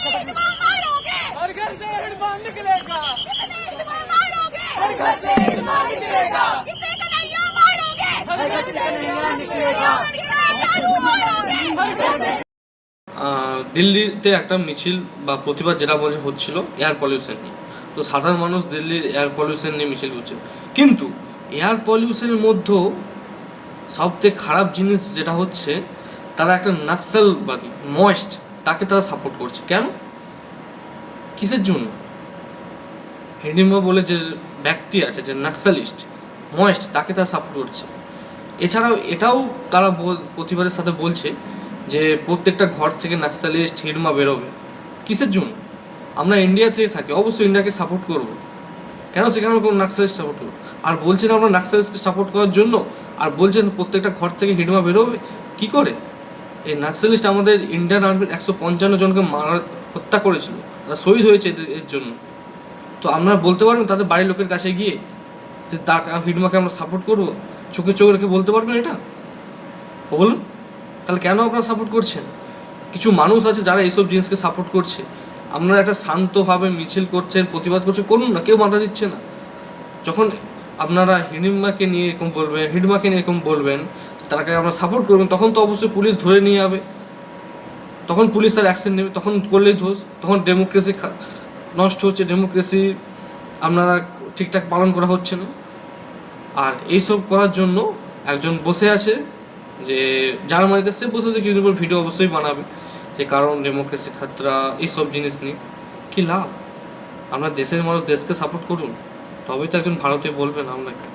हर घर से हिडमा निकलेगा, हर घर से हिडमा निकलेगा, हर घर से हिडमा निकलेगा, দিল্লিতে একটা মিছিল বা প্রতিবাদ যেটা বলছে হচ্ছিল এয়ার পলিউশন নিয়ে। তো সাধারণ মানুষ দিল্লির এয়ার পলিউশন নিয়ে মিছিল করছে, কিন্তু এয়ার পলিউশনের মধ্যেও সবথেকে খারাপ জিনিস যেটা হচ্ছে, তারা একটা নাক্সালবাদী ময়েস্ট তাকে তারা সাপোর্ট করছে। কেন, কিসের জন্য? হিডিম্বা বলে যে ব্যক্তি আছে, যে নাক্সালিস্ট ময়েস্ট, তাকে তারা সাপোর্ট করছে। এছাড়াও এটাও তারা প্রতিবাদের সাথে বলছে যে প্রত্যেকটা ঘর থেকে নাক্সালিস্ট হিডমা বেরোবে। কিসের জন্য? আমরা ইন্ডিয়া থেকে থাকি, অবশ্যই ইন্ডিয়াকে সাপোর্ট করবো, কেন সেখানে কোনো নাক্সালিস্ট সাপোর্ট করবো? আর বলছেন আমরা নাক্সালিস্টকে সাপোর্ট করার জন্য, আর বলছেন প্রত্যেকটা ঘর থেকে হিডমা বেরোবে। কী করে? এই নাক্সালিস্ট আমাদের ইন্ডিয়ান আর্মির 155 জনকে হত্যা করেছিল, তারা শহীদ হয়েছে এর জন্য। তো আমরা বলতে পারবেন তাদের বাড়ির লোকের কাছে গিয়ে যে হিডমাকে আমরা সাপোর্ট করবো? চোখে চোখ রেখে বলতে পারবেন এটা? বলুন, তাহলে কেন আপনারা সাপোর্ট করছেন? কিছু মানুষ আছে যারা এইসব জিনিসকে সাপোর্ট করছে। আপনারা একটা শান্তভাবে মিছিল করছেন, প্রতিবাদ করছেন, করুন না, কেউ বাধা দিচ্ছে না। যখন আপনারা হিডিম্বাকে নিয়ে এরকম বলবেন, হিডমাকে নিয়ে এরকম বলবেন, তাকে আমরা সাপোর্ট করবেন, তখন তো অবশ্যই পুলিশ ধরে নিয়ে যাবে, তখন পুলিশ তার অ্যাকশন নেবে, তখন করলেই দোষ, তখন ডেমোক্রেসি নষ্ট হচ্ছে, ডেমোক্রেসি আপনারা ঠিকঠাক পালন করা হচ্ছে না। আর এইসব করার জন্য একজন বসে আছে, যে জার্মানিতে, সে বসে বসে কিছুদিন পর ভিডিও অবশ্যই বানাবে যে কারণ ডেমোক্রেসি খাতরা, এইসব জিনিস নিয়ে। কী লাভ? আমরা দেশের মানুষ দেশকে সাপোর্ট করুন, তবেই তো একজন ভারতীয় বলবেন আপনাকে।